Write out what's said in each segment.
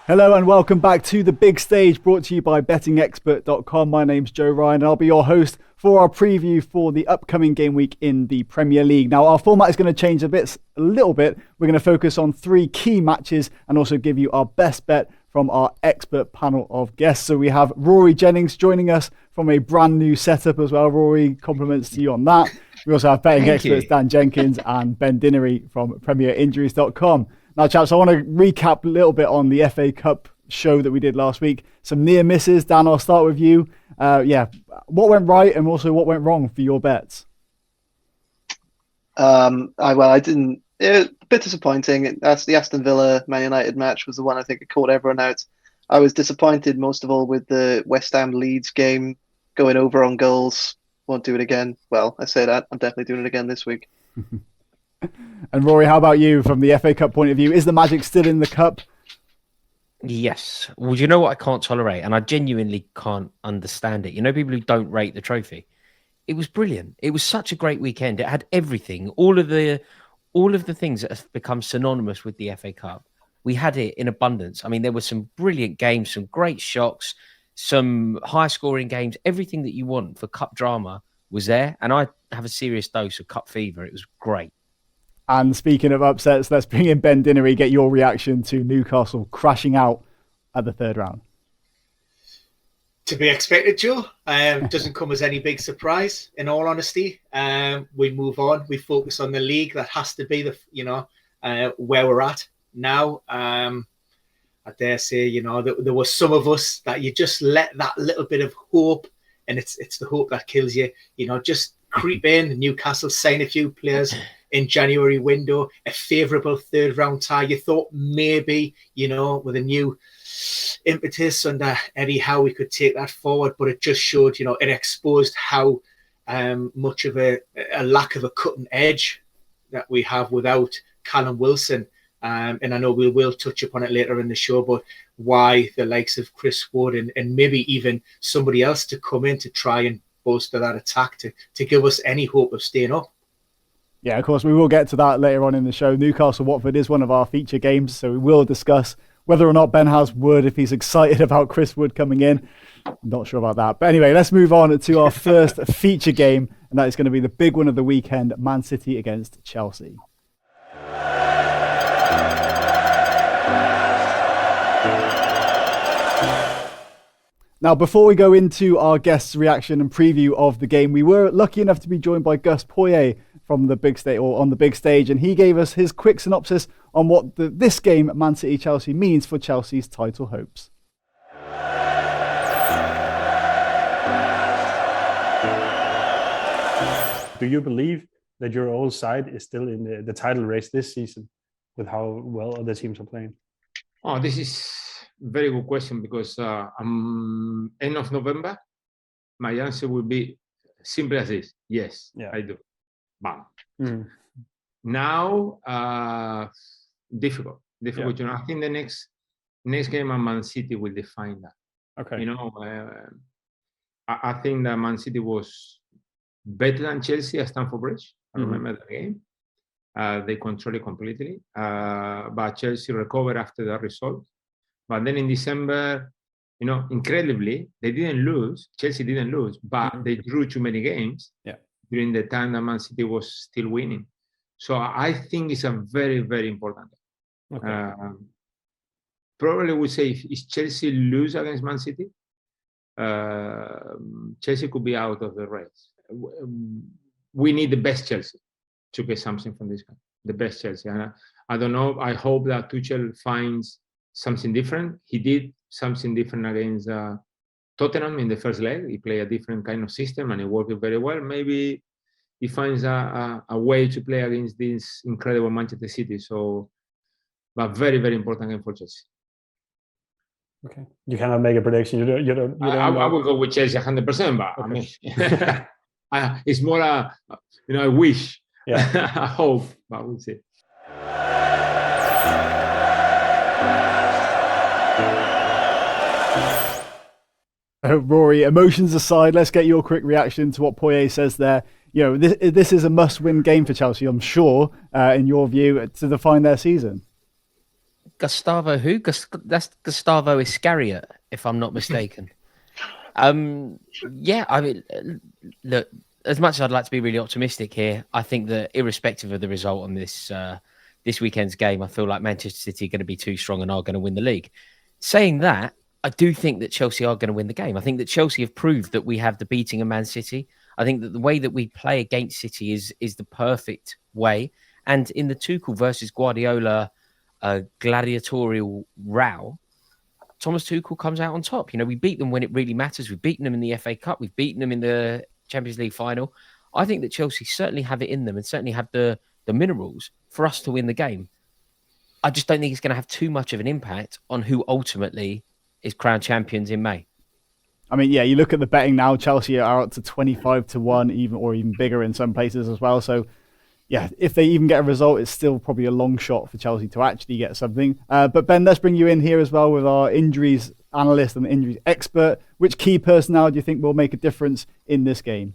Hello and welcome back to The Big Stage, brought to you by bettingexpert.com. My name's Joe Ryan and I'll be your host for our preview for the upcoming game week in the Premier League. Now, our format is going to change a little bit. We're going to focus on 3 key matches and also give you our best bet from our expert panel of guests. So we have Rory Jennings joining us from a brand new setup as well. Rory, compliments to you on that. We also have betting experts Dan Jenkins and Ben Dinnery from premierinjuries.com. Now, chaps, I want to recap a little bit on the FA Cup show that we did last week. Some near misses. Dan, I'll start with you. What went right and also what went wrong for your bets? I didn't. It was a bit disappointing. That's the Aston Villa Man United match was the one I think that caught everyone out. I was disappointed most of all with the West Ham Leeds game going over on goals. Won't do it again. Well, I say that. I'm definitely doing it again this week. And Rory, how about you from the FA Cup point of view? Is the magic still in the cup? Yes. Well, you know what I can't tolerate, and I genuinely can't understand it. You know, people who don't rate the trophy. It was brilliant. It was such a great weekend. It had everything, all of the things that have become synonymous with the FA Cup. We had it in abundance. I mean, there were some brilliant games, some great shocks, some high-scoring games. Everything that you want for cup drama was there, and I have a serious dose of cup fever. It was great. And speaking of upsets, let's bring in Ben Dinnery, get your reaction to Newcastle crashing out at the third round. To be expected, Joe. Doesn't come as any big surprise, in all honesty. We move on. We focus on the league. That has to be where we're at now. I dare say, there were some of us that you just let that little bit of hope, and it's the hope that kills you. Just creep in. Newcastle sign a few players in January window, a favourable third round tie. You thought maybe, with a new impetus under Eddie Howe, we could take that forward, but it just showed, it exposed how much of a lack of a cutting edge that we have without Callum Wilson. And I know we will touch upon it later in the show, but why the likes of Chris Wood and maybe even somebody else to come in to try and bolster that attack to give us any hope of staying up. Yeah, of course, we will get to that later on in the show. Newcastle-Watford is one of our feature games, so we will discuss whether or not Ben has Wood, if he's excited about Chris Wood coming in. I'm not sure about that. But anyway, let's move on to our first feature game, and that is going to be the big one of the weekend, Man City against Chelsea. Now, before we go into our guest's reaction and preview of the game, we were lucky enough to be joined by Gustavo Poyet from the big stage, or on the big stage, and he gave us his quick synopsis on what this game, Man City Chelsea, means for Chelsea's title hopes. Do you believe that your old side is still in the title race this season with how well other teams are playing? Oh, this is a very good question because end of November, my answer will be simple as this. Yes, yeah. I do. Bam. Mm. Now, difficult. Yeah. I think the next game at Man City will define that. Okay. I think that Man City was better than Chelsea at Stamford Bridge. I remember the game. They controlled it completely. But Chelsea recovered after that result. But then in December, incredibly, they didn't lose. Chelsea didn't lose, but they drew too many games during the time that Man City was still winning. So I think it's a very, very important game. Okay. Probably would say if Chelsea lose against Man City, Chelsea could be out of the race. We need the best Chelsea to get something from this game. The best Chelsea. And I don't know. I hope that Tuchel finds something different. He did something different against Tottenham in the first leg. He played a different kind of system and it worked very well. Maybe he finds a way to play against this incredible Manchester City. So, but very, very important game for Chelsea. Okay. You cannot make a prediction. You don't I will go with Chelsea 100%, but okay. I mean, it's more a wish. Yeah. I hope, but we'll see. Rory, emotions aside, let's get your quick reaction to what Poyet says there. This is a must-win game for Chelsea, I'm sure, in your view, to define their season. Gustavo who? That's Gustavo Iscariot, if I'm not mistaken. Yeah, I mean, look, as much as I'd like to be really optimistic here, I think that irrespective of the result on this this weekend's game, I feel like Manchester City are going to be too strong and are going to win the league. Saying that, I do think that Chelsea are going to win the game. I think that Chelsea have proved that we have the beating of Man City. I think that the way that we play against City is the perfect way. And in the Tuchel versus Guardiola gladiatorial row, Thomas Tuchel comes out on top. You know, we beat them when it really matters. We've beaten them in the FA Cup. We've beaten them in the Champions League final. I think that Chelsea certainly have it in them and certainly have the minerals for us to win the game. I just don't think it's going to have too much of an impact on who ultimately is crowned champions in May. I mean, yeah, you look at the betting now, Chelsea are up to 25-1, even bigger in some places as well. So, yeah, if they even get a result, it's still probably a long shot for Chelsea to actually get something. But Ben, let's bring you in here as well with our injuries analyst and injuries expert. Which key personnel do you think will make a difference in this game?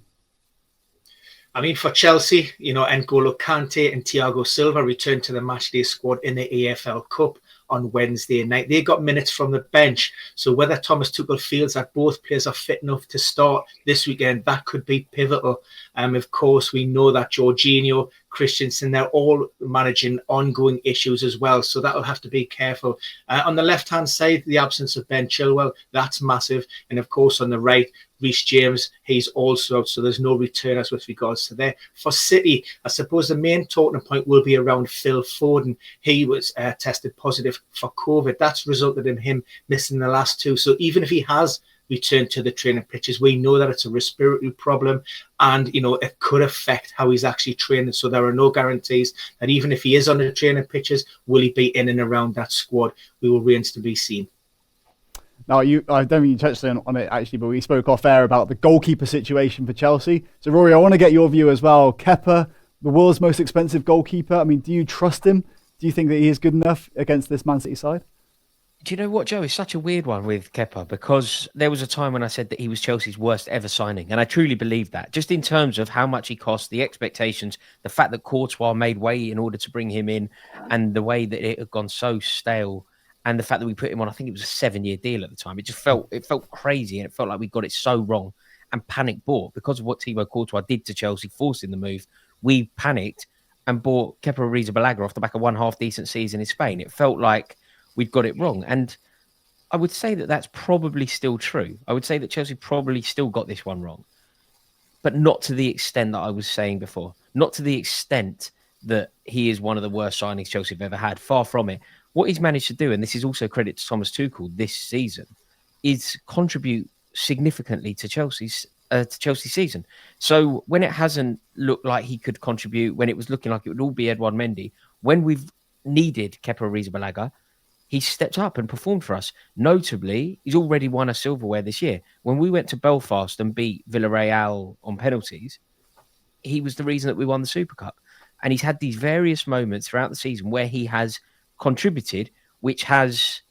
I mean, for Chelsea, you know, N'Golo Kante and Thiago Silva returned to the matchday squad in the AFL Cup on Wednesday night. They got minutes from the bench. So whether Thomas Tuchel feels that both players are fit enough to start this weekend, that could be pivotal. Of course, we know that Jorginho, Christensen, they're all managing ongoing issues as well. So that'll have to be careful. On the left-hand side, the absence of Ben Chilwell, that's massive. And of course, on the right, Reece James, he's also out, so there's no returners with regards to there. For City, I suppose the main talking point will be around Phil Foden. He was tested positive for COVID. That's resulted in him missing the last two. So even if he has returned to the training pitches, we know that it's a respiratory problem and, you know, it could affect how he's actually training. So there are no guarantees that even if he is on the training pitches, will he be in and around that squad? We will remain to be seen. Now, I don't think you touched on it actually, but we spoke off air about the goalkeeper situation for Chelsea. So, Rory, I want to get your view as well. Kepa, the world's most expensive goalkeeper. I mean, do you trust him? Do you think that he is good enough against this Man City side? Do you know what, Joe? It's such a weird one with Kepa because there was a time when I said that he was Chelsea's worst ever signing. And I truly believe that. Just in terms of how much he cost, the expectations, the fact that Courtois made way in order to bring him in, and the way that it had gone so stale. And the fact that we put him on, I think it was a 7-year deal at the time. It felt crazy, and it felt like we got it so wrong and panic bought because of what Thibaut Courtois did to Chelsea, forcing the move. We panicked and bought Kepa Arrizabalaga off the back of one half decent season in Spain. It felt like we'd got it wrong. And I would say that that's probably still true. I would say that Chelsea probably still got this one wrong, but not to the extent that I was saying before. Not to the extent that he is one of the worst signings Chelsea have ever had. Far from it. What he's managed to do, and this is also credit to Thomas Tuchel this season, is contribute significantly to Chelsea's season. So when it hasn't looked like he could contribute, when it was looking like it would all be Edouard Mendy, when we've needed Kepa Arrizabalaga, he stepped up and performed for us. Notably, he's already won a silverware this year. When we went to Belfast and beat Villarreal on penalties, he was the reason that we won the Super Cup. And he's had these various moments throughout the season where he has contributed, which has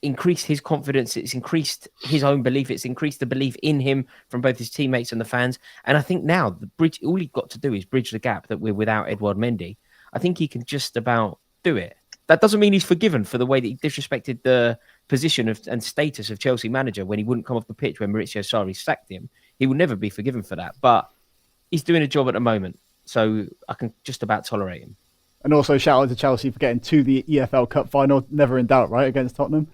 increased his confidence, it's increased his own belief, it's increased the belief in him from both his teammates and the fans. And I think now all he's got to do is bridge the gap that we're without Edouard Mendy. I think he can just about do it. That doesn't mean he's forgiven for the way that he disrespected the position and status of Chelsea manager when he wouldn't come off the pitch when Maurizio Sarri sacked him. He will never be forgiven for that, but he's doing a job at the moment, so I can just about tolerate him. And also shout out to Chelsea for getting to the EFL Cup final. Never in doubt, right, against Tottenham?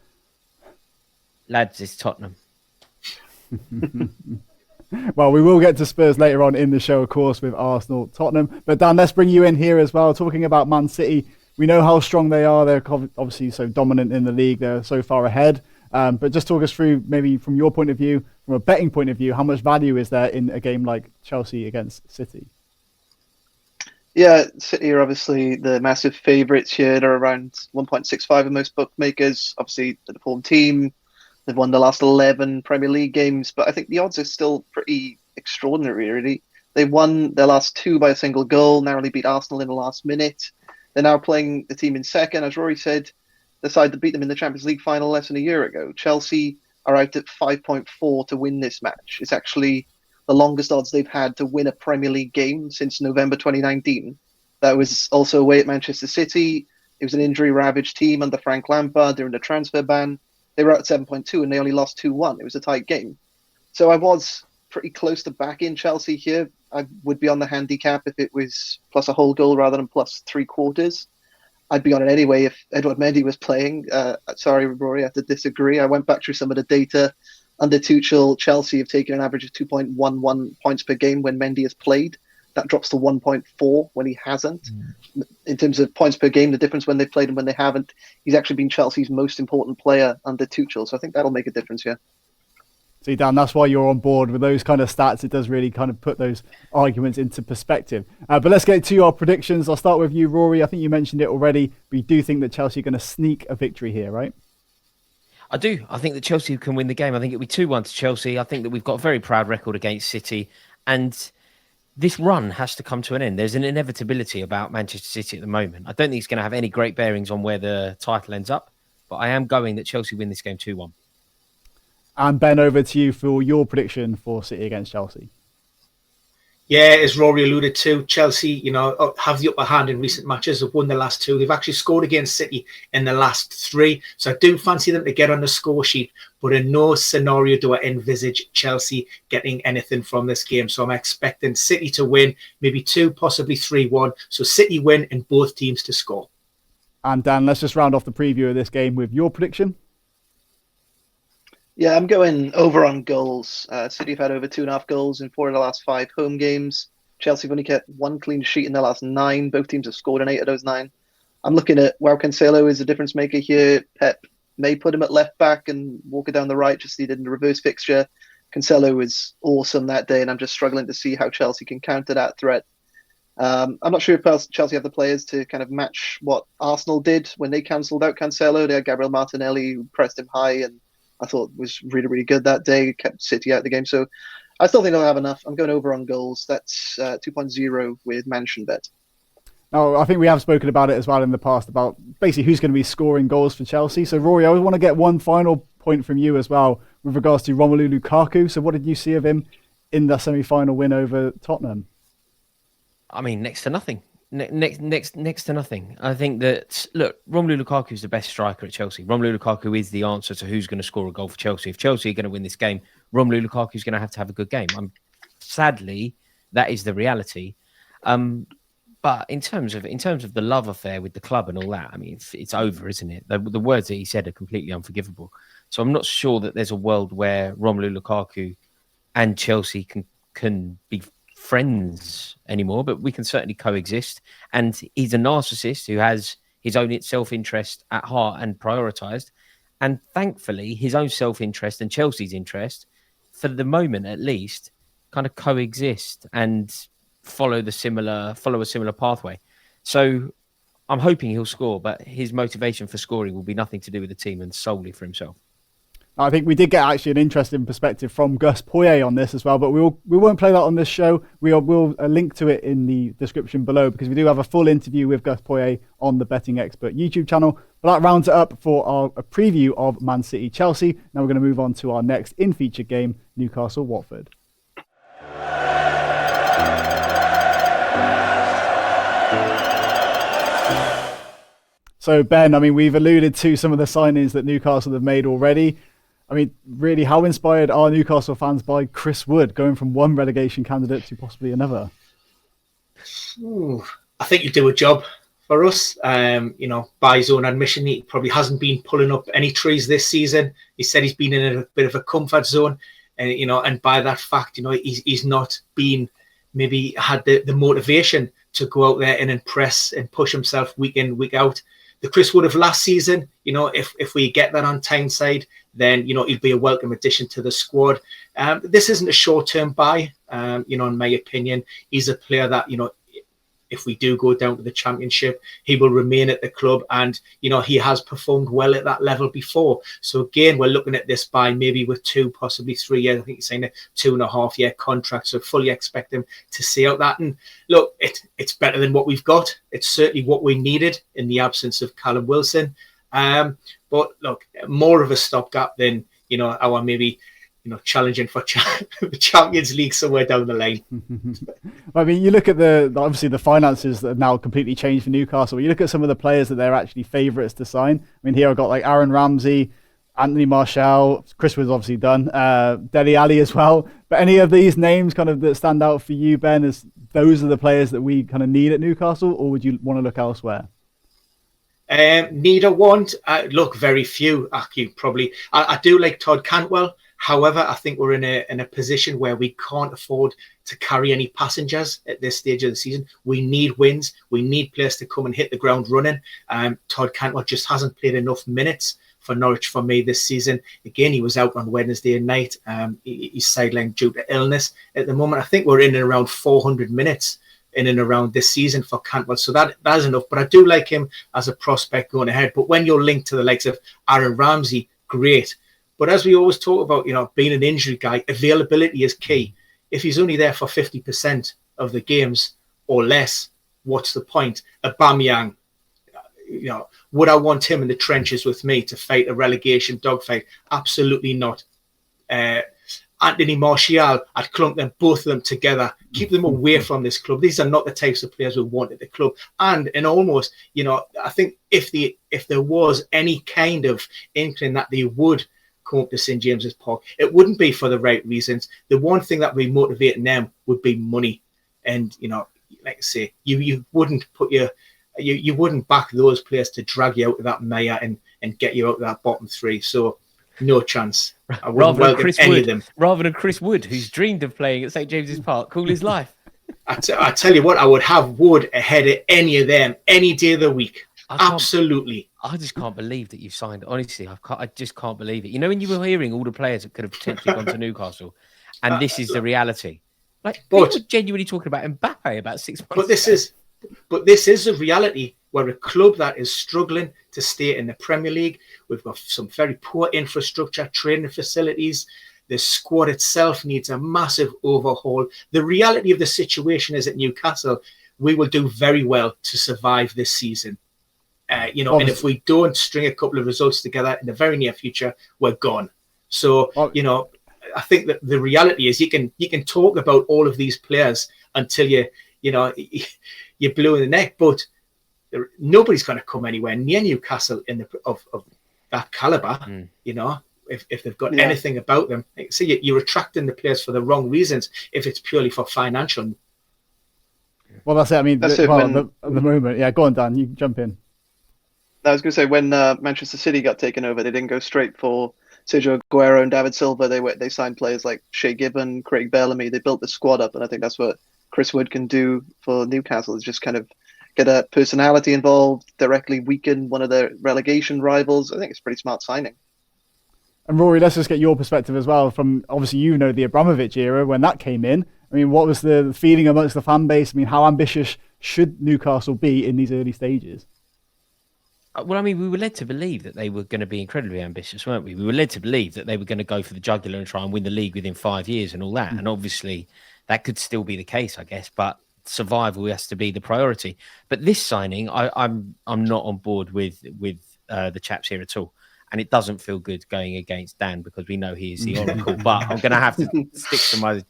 Lads, it's Tottenham. Well, we will get to Spurs later on in the show, of course, with Arsenal, Tottenham. But Dan, let's bring you in here as well. Talking about Man City, we know how strong they are. They're obviously so dominant in the league. They're so far ahead. But just talk us through, maybe from your point of view, from a betting point of view, how much value is there in a game like Chelsea against City? Yeah, City are obviously the massive favourites here. They're around 1.65 in most bookmakers. Obviously, the home team. They've won the last 11 Premier League games, but I think the odds are still pretty extraordinary, really. They won their last two by a single goal, narrowly beat Arsenal in the last minute. They're now playing the team in second. As Rory said, the side that beat them in the Champions League final less than a year ago. Chelsea are out at 5.4 to win this match. It's actually the longest odds they've had to win a Premier League game since November 2019. That was also away at Manchester City. It was an injury-ravaged team under Frank Lampard during the transfer ban. They were at 7.2 and they only lost 2-1. It was a tight game. So I was pretty close to backing Chelsea here. I would be on the handicap if it was plus a whole goal rather than plus 3/4. I'd be on it anyway if Edouard Mendy was playing. Sorry, Rory, I have to disagree. I went back through some of the data. Under Tuchel, Chelsea have taken an average of 2.11 points per game when Mendy has played. That drops to 1.4 when he hasn't. In terms of points per game, the difference when they played and when they haven't, he's actually been Chelsea's most important player under Tuchel. So I think that'll make a difference here. See, Dan, that's why you're on board with those kind of stats. It does really kind of put those arguments into perspective. But let's get to our predictions. I'll start with you, Rory. I think you mentioned it already, but you do think that Chelsea are going to sneak a victory here, right? I do. I think that Chelsea can win the game. I think it'll be 2-1 to Chelsea. I think that we've got a very proud record against City. And this run has to come to an end. There's an inevitability about Manchester City at the moment. I don't think it's going to have any great bearings on where the title ends up. But I am going that Chelsea win this game 2-1. And Ben, over to you for your prediction for City against Chelsea. Yeah, as Rory alluded to, Chelsea, have the upper hand in recent matches. Have won the last 2. They've actually scored against City in the last 3. So I do fancy them to get on the score sheet. But in no scenario do I envisage Chelsea getting anything from this game. So I'm expecting City to win, maybe 2, possibly 3-1. So City win and both teams to score. And Dan, let's just round off the preview of this game with your prediction. Yeah, I'm going over on goals. City have had over 2.5 goals in 4 of the last 5 home games. Chelsea have only kept 1 clean sheet in the last 9. Both teams have scored in 8 of those 9. I'm looking at Cancelo is a difference maker here. Pep may put him at left back and Walker down the right, just as he did in the reverse fixture. Cancelo was awesome that day, and I'm just struggling to see how Chelsea can counter that threat. I'm not sure if Chelsea have the players to kind of match what Arsenal did when they cancelled out Cancelo. They had Gabriel Martinelli, who pressed him high and I thought was really, really good that day, kept City out of the game. So I still think they'll have enough. I'm going over on goals. That's 2.0 with Mansion Bet. Now, I think we have spoken about it as well in the past about basically who's going to be scoring goals for Chelsea. So, Rory, I want to get one final point from you as well with regards to Romelu Lukaku. So what did you see of him in the semi-final win over Tottenham? I mean, next to nothing. Next to nothing. I think that, look, Romelu Lukaku is the best striker at Chelsea. Romelu Lukaku is the answer to who's going to score a goal for Chelsea. If Chelsea are going to win this game, Romelu Lukaku is going to have a good game. Sadly, that is the reality. But in terms of the love affair with the club and all that, I mean, it's over, isn't it? The words that he said are completely unforgivable. So I'm not sure that there's a world where Romelu Lukaku and Chelsea can be friends anymore, but we can certainly coexist. And he's a narcissist who has his own self-interest at heart and prioritized. And thankfully, his own self-interest and Chelsea's interest, for the moment at least, kind of coexist and follow a similar pathway. So I'm hoping he'll score, but his motivation for scoring will be nothing to do with the team and solely for himself. I think we did get actually an interesting perspective from Gus Poyet on this as well, but we won't play that on this show. We'll link to it in the description below because we do have a full interview with Gus Poyet on the Betting Expert YouTube channel. But that rounds it up for a preview of Man City Chelsea. Now we're going to move on to our next in-feature game, Newcastle Watford. So Ben, I mean, we've alluded to some of the signings that Newcastle have made already. I mean, really, how inspired are Newcastle fans by Chris Wood going from one relegation candidate to possibly another? I think he'll do a job for us. By his own admission, he probably hasn't been pulling up any trees this season. He said he's been in a bit of a comfort zone, and by that fact, he's not been maybe had the motivation to go out there and impress and push himself week in, week out. The Chris Wood of last season, if we get that on Tyneside, then, he'll be a welcome addition to the squad. This isn't a short-term buy, in my opinion. He's a player that, if we do go down to the Championship, he will remain at the club and, he has performed well at that level before. So again, we're looking at this buy maybe with 2, possibly 3 years. I think he's saying a 2.5-year contract. So fully expect him to see out that. And look, it's better than what we've got. It's certainly what we needed in the absence of Callum Wilson. But look, more of a stopgap than, our maybe challenging for the Champions League somewhere down the line. I mean, you look at obviously the finances that have now completely changed for Newcastle. You look at some of the players that they're actually favourites to sign. I mean, here I've got like Aaron Ramsey, Anthony Martial, Chris was obviously done, Dele Alli as well. But any of these names kind of that stand out for you, Ben, as those are the players that we kind of need at Newcastle, or would you want to look elsewhere? Need or want? Look, very few, actually, probably. I do like Todd Cantwell. However, I think we're in a position where we can't afford to carry any passengers at this stage of the season. We need wins. We need players to come and hit the ground running. Todd Cantwell just hasn't played enough minutes for Norwich for me this season. Again, he was out on Wednesday night. He's sidelined due to illness. At the moment, I think we're in and around 400 minutes in and around this season for Cantwell. So that is enough. But I do like him as a prospect going ahead. But when you're linked to the likes of Aaron Ramsey, great. But as we always talk about, being an injury guy, availability is key. If he's only there for 50% of the games or less, what's the point? Aubameyang, would I want him in the trenches with me to fight a relegation dogfight? Absolutely not. Anthony Martial, I'd clump both of them together, keep them away from this club. These are not the types of players we want at the club. And almost, I think if there was any kind of inkling that they would come up to St. James's Park, it wouldn't be for the right reasons. The one thing that would be motivating them would be money. And, like I say, you wouldn't you wouldn't back those players to drag you out of that mire and get you out of that bottom three. So no chance. I wouldn't welcome any of them. Rather than Chris Wood, who's dreamed of playing at St. James's Park all his life. I tell you what, I would have Wood ahead of any of them any day of the week. Absolutely. I just can't believe that you've signed. Honestly, I just can't believe it. When you were hearing all the players that could have potentially gone to Newcastle, and this is the reality. Like, people were genuinely talking about Mbappe about 6 months ago. But this is a reality. We're a club that is struggling to stay in the Premier League. We've got some very poor infrastructure, training facilities. The squad itself needs a massive overhaul. The reality of the situation is at Newcastle, we will do very well to survive this season. And if we don't string a couple of results together in the very near future, we're gone. So, I think that the reality is you can talk about all of these players until you're blue in the neck, but nobody's going to come anywhere near Newcastle of that caliber. If they've got anything about them. So you're attracting the players for the wrong reasons if it's purely for financial. Well, that's it. I mean, at the moment, go on, Dan, you jump in. I was going to say, when Manchester City got taken over, they didn't go straight for Sergio Aguero and David Silva. They signed players like Shea Given, Craig Bellamy. They built the squad up, and I think that's what Chris Wood can do for Newcastle, is just kind of get a personality involved, directly weaken one of their relegation rivals. I think it's a pretty smart signing. And Rory, let's just get your perspective as well from, obviously, the Abramovich era when that came in. I mean, what was the feeling amongst the fan base? I mean, how ambitious should Newcastle be in these early stages? Well, I mean, we were led to believe that they were going to be incredibly ambitious, weren't we? We were led to believe that they were going to go for the jugular and try and win the league within 5 years and all that. And obviously, that could still be the case, I guess. But survival has to be the priority. But this signing, I'm not on board with the chaps here at all. And it doesn't feel good going against Dan because we know he is the oracle. But I'm going to have to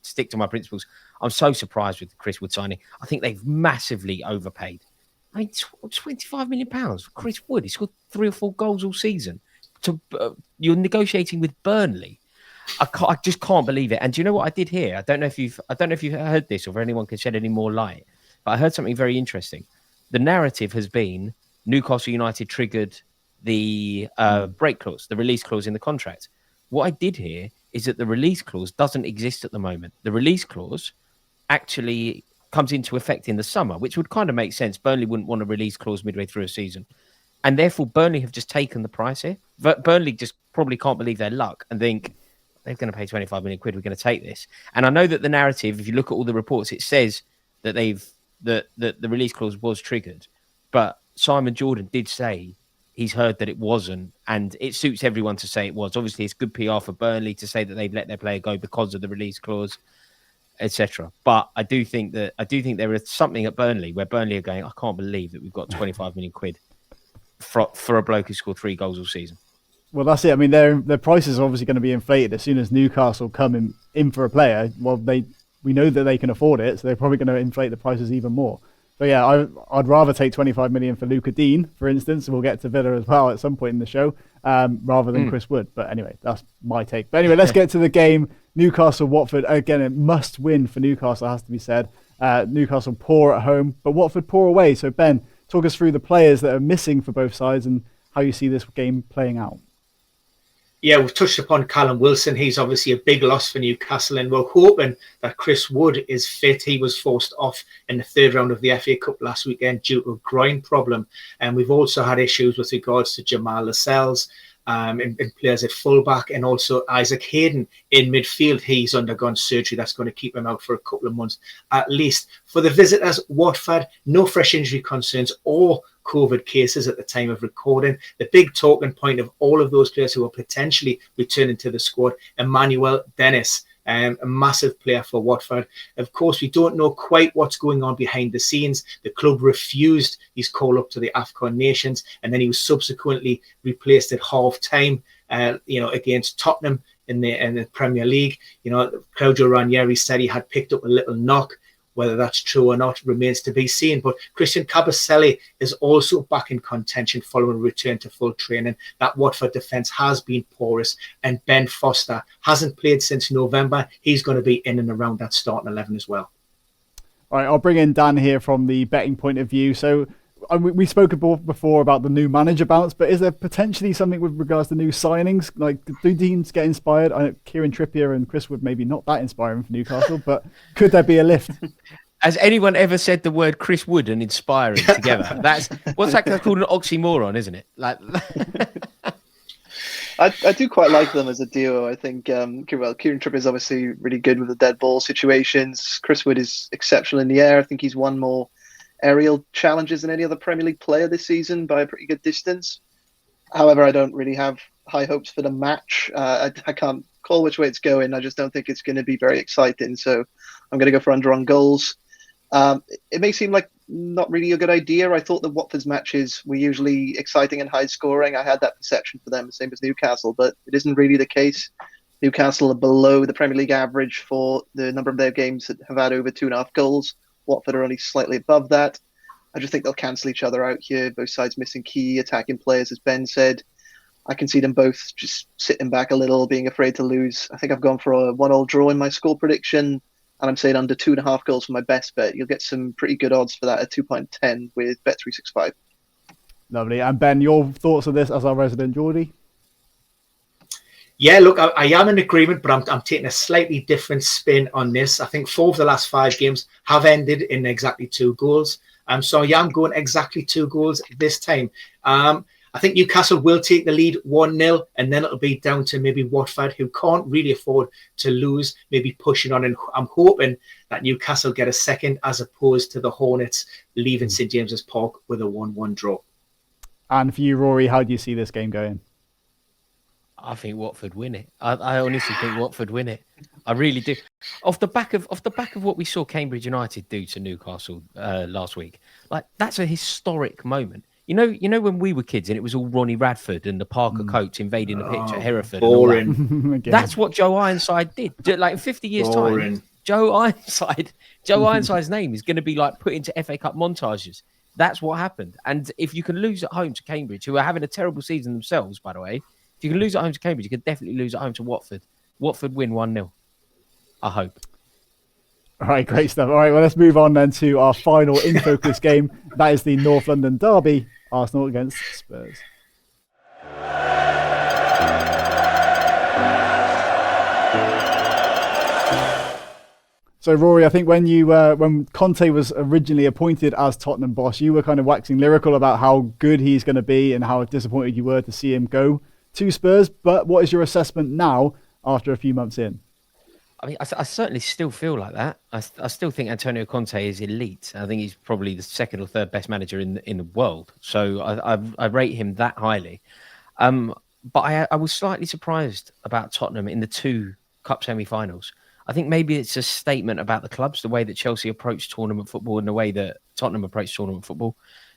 stick to my principles. I'm so surprised with the Chris Wood signing. I think they've massively overpaid. I mean, £25 million for Chris Wood. He scored 3 or 4 goals all season. You're negotiating with Burnley. I just can't believe it. And do you know what I did hear? I don't know if you've heard this or if anyone can shed any more light. But I heard something very interesting. The narrative has been Newcastle United triggered the break clause, the release clause in the contract. What I did hear is that the release clause doesn't exist at the moment. The release clause actually comes into effect in the summer, which would kind of make sense. Burnley wouldn't want a release clause midway through a season. And therefore, Burnley have just taken the price here. Burnley just probably can't believe their luck and think they're going to pay 25 million quid. We're going to take this. And I know that the narrative, if you look at all the reports, it says that the release clause was triggered. But Simon Jordan did say he's heard that it wasn't, and it suits everyone to say it was. Obviously, it's good PR for Burnley to say that they've let their player go because of the release clause, etc. But I do think there is something at Burnley where Burnley are going, I can't believe that we've got 25 million quid for a bloke who scored 3 goals all season. Well, that's it. I mean, their prices are obviously going to be inflated as soon as Newcastle come in for a player. Well, we know that they can afford it, so they're probably going to inflate the prices even more. But yeah, I'd rather take 25 million for Luca Dean, for instance. We'll get to Villa as well at some point in the show, rather than Chris Wood. But anyway, that's my take. But anyway, let's get to the game. Newcastle-Watford. Again, it must win for Newcastle, has to be said. Newcastle poor at home, but Watford poor away. So Ben, talk us through the players that are missing for both sides and how you see this game playing out. Yeah, we've touched upon Callum Wilson. He's obviously a big loss for Newcastle, and we're hoping that Chris Wood is fit. He was forced off in the third round of the FA Cup last weekend due to a groin problem. And we've also had issues with regards to Jamal Lascelles and players at fullback, and also Isaac Hayden in midfield. He's undergone surgery that's going to keep him out for a couple of months at least. For the visitors, Watford, no fresh injury concerns or COVID cases at the time of recording. The big talking point of all of those players who are potentially returning to the squad, Emmanuel Dennis, a massive player for Watford. Of course, we don't know quite what's going on behind the scenes. The club refused his call up to the AFCON Nations, and then he was subsequently replaced at half-time, against Tottenham in the Premier League. Claudio Ranieri said he had picked up a little knock. Whether that's true or not remains to be seen. But Christian Kabasele is also back in contention following a return to full training. That Watford defence has been porous, and Ben Foster hasn't played since November. He's going to be in and around that starting 11 as well. All right, I'll bring in Dan here from the betting point of view. So we spoke before about the new manager bounce, but is there potentially something with regards to new signings? Like, do teams get inspired? I know Kieran Trippier and Chris Wood maybe not that inspiring for Newcastle, but could there be a lift? Has anyone ever said the word Chris Wood and inspiring together? That's called an oxymoron, isn't it? Like, I do quite like them as a duo. I think Kieran Trippier is obviously really good with the dead ball situations. Chris Wood is exceptional in the air. I think he's won more aerial challenges than any other Premier League player this season by a pretty good distance. However, I don't really have high hopes for the match. I can't call which way it's going. I just don't think it's going to be very exciting. So I'm going to go for under on goals. It may seem like not really a good idea. I thought that Watford's matches were usually exciting and high scoring. I had that perception for them, same as Newcastle, but it isn't really the case. Newcastle are below the Premier League average for the number of their games that have had over 2.5 goals. Watford are only slightly above that. I just think they'll cancel each other out here. Both sides missing key attacking players, as Ben said. I can see them both just sitting back a little, being afraid to lose. I think I've gone for a 1-1 draw in my score prediction, and I'm saying under 2.5 goals for my best bet. You'll get some pretty good odds for that at 2.10 with Bet365. Lovely. And Ben, your thoughts on this as our resident Geordie? Yeah, look, I am in agreement, but I'm taking a slightly different spin on this. I think 4 of the last 5 games have ended in exactly 2 goals. So I am going exactly 2 goals this time. I think Newcastle will take the lead 1-0, and then it'll be down to maybe Watford, who can't really afford to lose, maybe pushing on. And I'm hoping that Newcastle get a second as opposed to the Hornets leaving St James's Park with a 1-1 draw. And for you, Rory, how do you see this game going? I think Watford win it. I honestly think Watford win it. I really do. Off the back of what we saw Cambridge United do to Newcastle last week, like, that's a historic moment. You know when we were kids and it was all Ronnie Radford and the Parker coats invading the pitch at Hereford. Boring. That's what Joe Ironside did. Like in 50 years' time, Joe Ironside's name is going to be like put into FA Cup montages. That's what happened. And if you can lose at home to Cambridge, who are having a terrible season themselves, by the way, if you can lose at home to Cambridge, you can definitely lose at home to Watford. Watford win 1-0. I hope. All right, great stuff. All right, well, let's move on then to our final in focus game. That is the North London derby, Arsenal against Spurs. So, Rory, I think when Conte was originally appointed as Tottenham boss, you were kind of waxing lyrical about how good he's going to be and how disappointed you were to see him go to Spurs. But what is your assessment now after a few months in? I mean, I certainly still feel like that. I still think Antonio Conte is elite. I think he's probably the 2nd or 3rd best manager in the world. So I rate him that highly. But I was slightly surprised about Tottenham in the 2 cup semi-finals. I think maybe it's a statement about the clubs, the way that Chelsea approached tournament football and the way that Tottenham approached tournament football.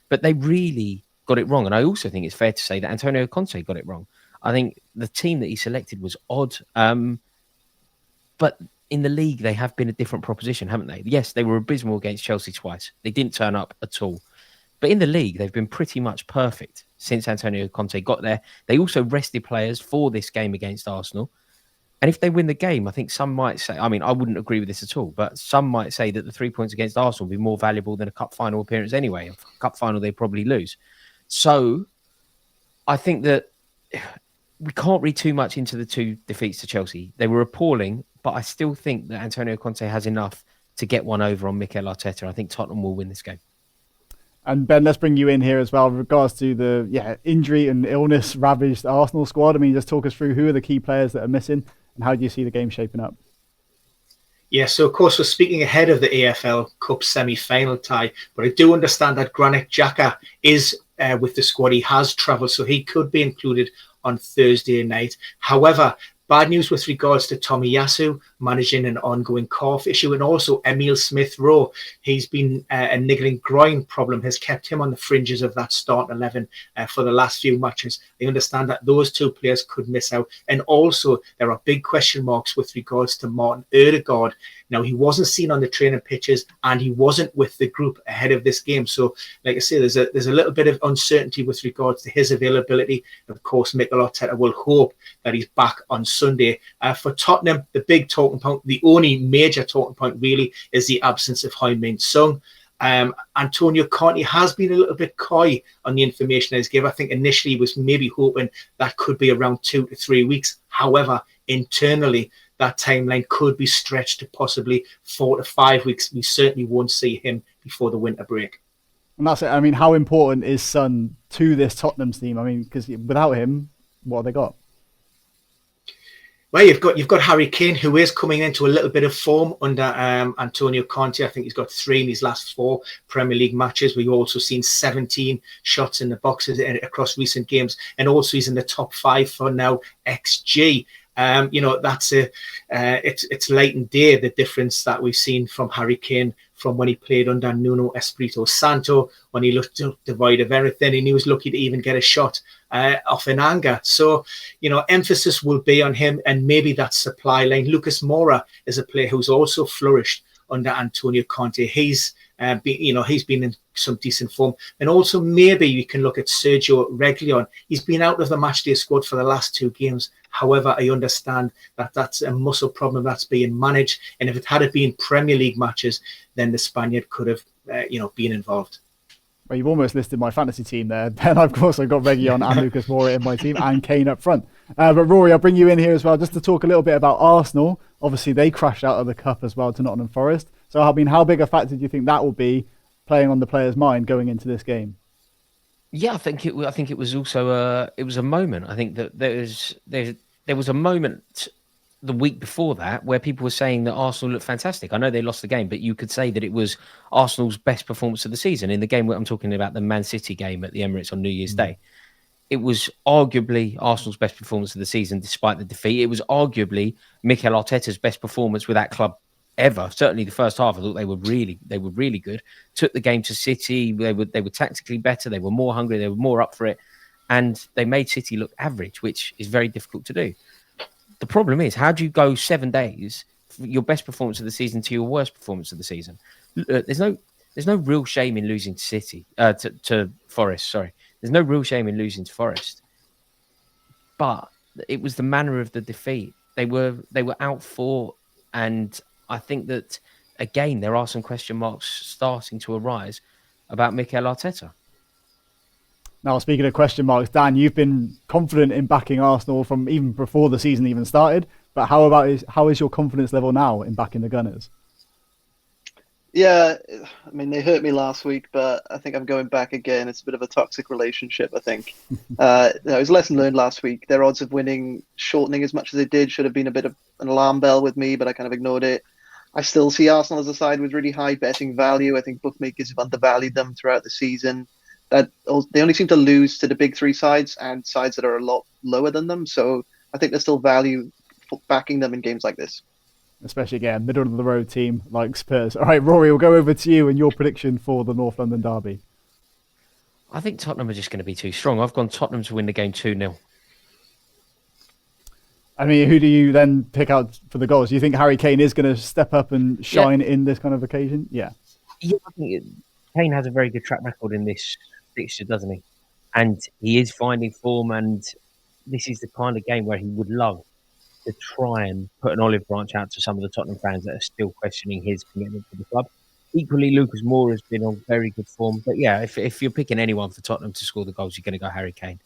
But they really got it wrong. And I also think it's fair to say that Antonio Conte got it wrong. I think the team that he selected was odd. But in the league, they have been a different proposition, haven't they? Yes, they were abysmal against Chelsea twice. They didn't turn up at all. But in the league, they've been pretty much perfect since Antonio Conte got there. They also rested players for this game against Arsenal. And if they win the game, I think some might say, I mean, I wouldn't agree with this at all, but some might say that the 3 points against Arsenal will be more valuable than a cup final appearance anyway. A cup final, they probably lose. So I think that we can't read too much into the 2 defeats to Chelsea. They were appalling, but I still think that Antonio Conte has enough to get one over on Mikel Arteta. I think Tottenham will win this game. And Ben, let's bring you in here as well with regards to the injury and illness ravaged Arsenal squad. I mean, just talk us through who are the key players that are missing and how do you see the game shaping up? Yeah, so of course we're speaking ahead of the AFL Cup semi-final tie, but I do understand that Granit Xhaka is with the squad. He has travelled, so he could be included on Thursday night. However, bad news with regards to Tomiyasu managing an ongoing cough issue, and also Emile Smith-Rowe. He's been a niggling groin problem, has kept him on the fringes of that starting 11 for the last few matches. I understand that those 2 players could miss out. And also, there are big question marks with regards to Martin Ødegaard. Now, he wasn't seen on the training pitches and he wasn't with the group ahead of this game. So, like I say, there's a little bit of uncertainty with regards to his availability. Of course, Mikel Arteta will hope that he's back on Sunday. For Tottenham, the big talking point, the only major talking point really, is the absence of Heung-min Son. Antonio Conte has been a little bit coy on the information he's given. I think initially he was maybe hoping that could be around 2 to 3 weeks. However, internally, that timeline could be stretched to possibly 4 to 5 weeks. We certainly won't see him before the winter break. And that's it. I mean, how important is Son to this Tottenham team? I mean, because without him, what have they got? Well, you've got Harry Kane, who is coming into a little bit of form under Antonio Conte. I think he's got 3 in his last 4 Premier League matches. We've also seen 17 shots in the boxes across recent games, and also he's in the top 5 for now XG. That's it's light and day, the difference that we've seen from Harry Kane from when he played under Nuno Espirito Santo, when he looked devoid of everything, and he was lucky to even get a shot off in anger. So, emphasis will be on him and maybe that supply line. Lucas Moura is a player who's also flourished under Antonio Conte. He's been in some decent form. And also maybe you can look at Sergio Reguilon. He's been out of the matchday squad for the last 2 games. However, I understand that that's a muscle problem that's being managed. And if it had been Premier League matches, then the Spaniard could have, been involved. Well, you've almost listed my fantasy team there. Then, of course, I've got Reguilon and Lucas Moura in my team and Kane up front. But Rory, I'll bring you in here as well just to talk a little bit about Arsenal. Obviously, they crashed out of the cup as well to Nottingham Forest. So, I mean, how big a factor do you think that will be playing on the player's mind going into this game? Yeah, I think it was also a moment. I think that there was a moment the week before that where people were saying that Arsenal looked fantastic. I know they lost the game, but you could say that it was Arsenal's best performance of the season. In the game I'm talking about, the Man City game at the Emirates on New Year's Day, it was arguably Arsenal's best performance of the season despite the defeat. It was arguably Mikel Arteta's best performance with that club ever. Certainly the first half, I thought they were really good. Took the game to City. They were tactically better. They were more hungry. They were more up for it. And they made City look average, which is very difficult to do. The problem is, how do you go 7 days from your best performance of the season to your worst performance of the season? There's no real shame in losing to City, to Forest. Sorry, there's no real shame in losing to Forest. But it was the manner of the defeat. They were outfought, and I think that again there are some question marks starting to arise about Mikel Arteta. Now, speaking of question marks, Dan, you've been confident in backing Arsenal from even before the season even started. But how is your confidence level now in backing the Gunners? Yeah, I mean, they hurt me last week, but I think I'm going back again. It's a bit of a toxic relationship, I think. It was a lesson learned last week. Their odds of winning shortening as much as they did should have been a bit of an alarm bell with me, but I kind of ignored it. I still see Arsenal as a side with really high betting value. I think bookmakers have undervalued them throughout the season. That they only seem to lose to the big 3 sides and sides that are a lot lower than them. So I think there's still value for backing them in games like this. Especially, again, middle of the road team like Spurs. All right, Rory, we'll go over to you and your prediction for the North London derby. I think Tottenham are just going to be too strong. I've gone Tottenham to win the game 2-0. I mean, who do you then pick out for the goals? Do you think Harry Kane is going to step up and shine in this kind of occasion? Yeah. Yeah, I think Kane has a very good track record in this fixture, doesn't he? And he is finding form, and this is the kind of game where he would love to try and put an olive branch out to some of the Tottenham fans that are still questioning his commitment to the club. Equally, Lucas Moura has been on very good form. But yeah, if you're picking anyone for Tottenham to score the goals, you're going to go Harry Kane.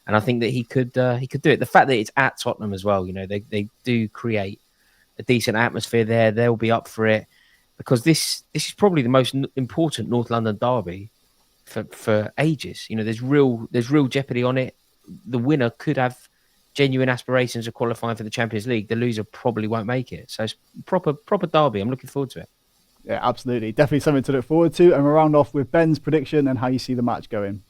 And I think that he could do it. The fact that it's at Tottenham as well, they do create a decent atmosphere there. They'll be up for it because this is probably the most important North London derby for ages. There's real jeopardy on it. The winner could have genuine aspirations of qualifying for the Champions League. The loser probably won't make it. So it's proper derby. I'm looking forward to it. Yeah, absolutely. Definitely something to look forward to. And we'll round off with Ben's prediction and how you see the match going.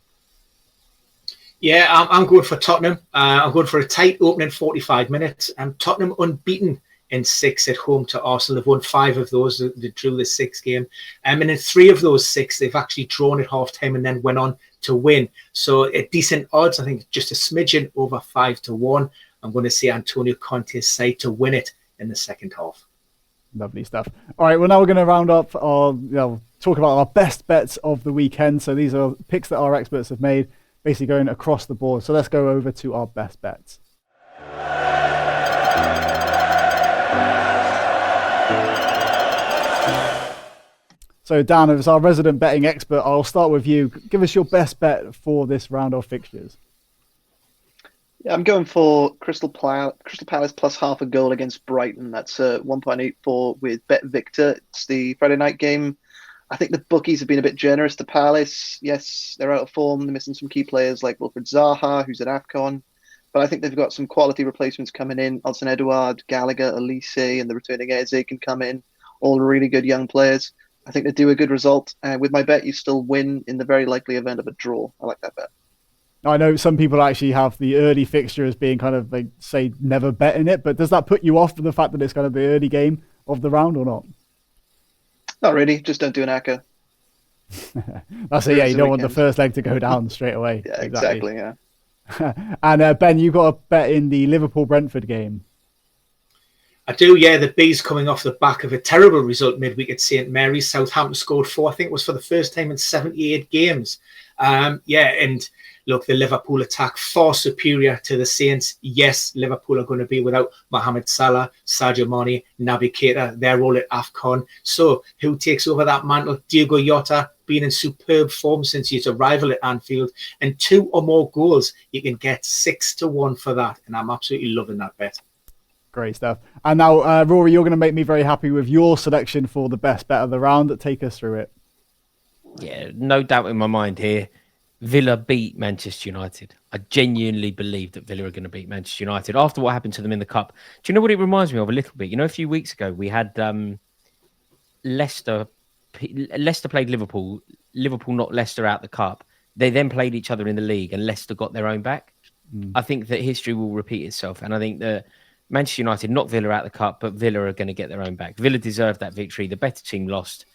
Yeah, I'm going for Tottenham. I'm going for a tight opening 45 minutes. Tottenham unbeaten in 6 at home to Arsenal. They've won 5 of those. They drew the 6th game. And in 3 of those 6, they've actually drawn at half-time and then went on to win. So at decent odds, I think just a smidgen over 5-1. I'm going to see Antonio Conte's side to win it in the second half. Lovely stuff. All right, well, now we're going to round up talk about our best bets of the weekend. So these are picks that our experts have made, basically going across the board. So let's go over to our best bets. So Dan, as our resident betting expert, I'll start with you. Give us your best bet for this round of fixtures. Yeah, I'm going for Crystal Palace plus half a goal against Brighton. That's 1.84 with Bet Victor. It's the Friday night game. I think the bookies have been a bit generous to Palace. Yes, they're out of form. They're missing some key players like Wilfred Zaha, who's at AFCON. But I think they've got some quality replacements coming in. Alson Edouard, Gallagher, Elise, and the returning Eze can come in. All really good young players. I think they do a good result. With my bet, you still win in the very likely event of a draw. I like that bet. I know some people actually have the early fixture as being kind of, say, never betting it. But does that put you off for the fact that it's kind of the early game of the round or not? Not really. Just don't do an ACCA. That's it. Yeah, you don't want the first leg to go down straight away. Yeah, exactly. Yeah. And Ben, you got a bet in the Liverpool-Brentford game. I do, yeah. The Bees coming off the back of a terrible result midweek at St Mary's. Southampton scored 4. I think it was for the first time in 78 games. And look, the Liverpool attack far superior to the Saints. Yes, Liverpool are going to be without Mohamed Salah, Sadio Mane, Naby Keita. They're all at AFCON. So who takes over that mantle? Diogo Jota, been in superb form since his arrival at Anfield. And 2 or more goals, you can get 6-1 for that. And I'm absolutely loving that bet. Great stuff. And now, Rory, you're going to make me very happy with your selection for the best bet of the round. Take us through it. Yeah, no doubt in my mind here. Villa beat Manchester United. I genuinely believe that Villa are going to beat Manchester United after what happened to them in the Cup. Do you know what it reminds me of a little bit? A few weeks ago we had Leicester played Liverpool. Liverpool knocked Leicester out the Cup. They then played each other in the league and Leicester got their own back. I think that history will repeat itself. And I think that Manchester United knocked Villa out the Cup, but Villa are going to get their own back. Villa deserved that victory. The better team lost.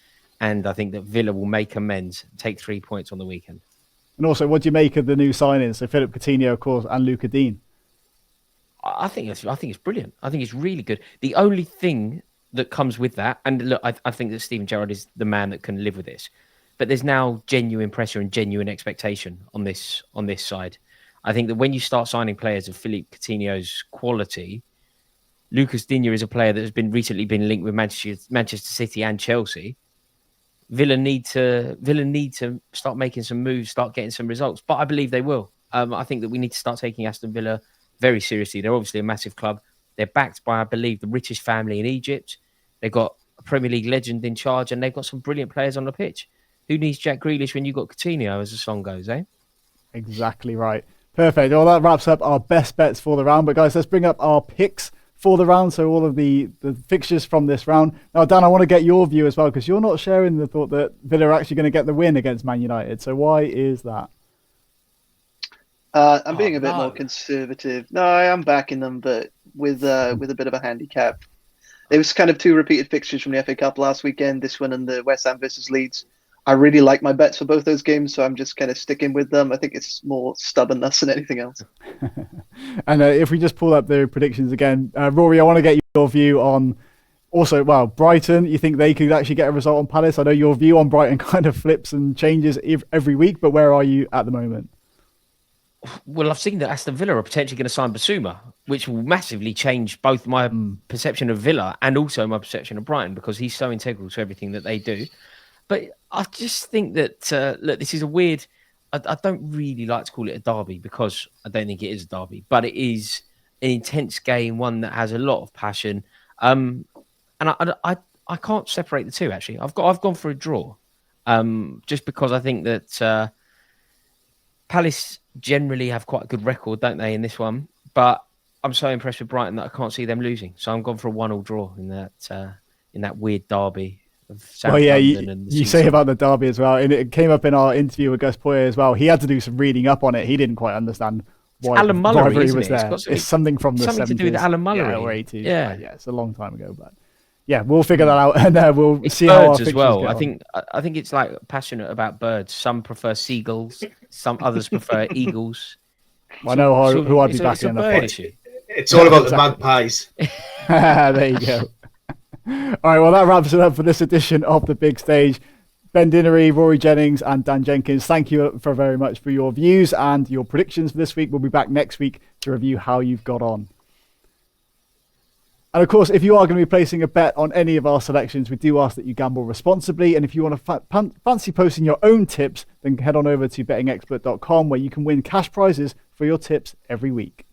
And I think that Villa will make amends, take 3 points on the weekend. And also, what do you make of the new signings? So Philip Coutinho, of course, and Luca Dean. I think it's brilliant. I think it's really good. The only thing that comes with that, and look, I think that Steven Gerrard is the man that can live with this. But there's now genuine pressure and genuine expectation on this side. I think that when you start signing players of Philippe Coutinho's quality, Lucas Digne is a player that has recently been linked with Manchester City and Chelsea. Villa need to start making some moves, start getting some results. But I believe they will. I think that we need to start taking Aston Villa very seriously. They're obviously a massive club. They're backed by, I believe, the richest family in Egypt. They've got a Premier League legend in charge, and they've got some brilliant players on the pitch. Who needs Jack Grealish when you've got Coutinho, as the song goes, eh? Exactly right. Perfect. Well, that wraps up our best bets for the round. But guys, let's bring up our picks for the round. So all of the fixtures from this round. Now, Dan, I want to get your view as well, because you're not sharing the thought that Villa are actually going to get the win against Man United. So why is that? I'm being a bit more conservative. No, I am backing them, but with a bit of a handicap. It was kind of 2 repeated fixtures from the FA Cup last weekend, this one and the West Ham versus Leeds. I really like my bets for both those games, so I'm just kind of sticking with them. I think it's more stubbornness than anything else. And if we just pull up the predictions again, Rory, I want to get your view on also, well, Brighton. You think they could actually get a result on Palace? I know your view on Brighton kind of flips and changes every week, but where are you at the moment? Well, I've seen that Aston Villa are potentially going to sign Basuma, which will massively change both my perception of Villa and also my perception of Brighton, because he's so integral to everything that they do. But I just think that, look, this is a weird... I don't really like to call it a derby because I don't think it is a derby, but it is an intense game, one that has a lot of passion. And I can't separate the two, actually. I've gone for a draw, just because I think that Palace generally have quite a good record, don't they, in this one? But I'm so impressed with Brighton that I can't see them losing. So I'm gone for a 1-1 draw in that weird derby. Well, yeah, you say about the derby as well, and it came up in our interview with Gus Poyet as well. He had to do some reading up on it. He didn't quite understand why Alan Mullery, rivalry was there. It's something from the 70s. Something to do with Alan Mullery. Or 80s. Yeah. Yeah, it's a long time ago, but yeah, we'll figure that out, and we'll it's see how our birds as well. I think it's like passionate about birds. Some prefer seagulls, some others prefer eagles. I know who I'd be backing in the bird fight. issue. It's all about the magpies. There you go. All right, well, that wraps it up for this edition of The Big Stage. Ben Dinnery, Rory Jennings, and Dan Jenkins, thank you very much for your views and your predictions for this week. We'll be back next week to review how you've got on. And of course, if you are going to be placing a bet on any of our selections, we do ask that you gamble responsibly. And if you want to fancy posting your own tips, then head on over to bettingexpert.com, where you can win cash prizes for your tips every week.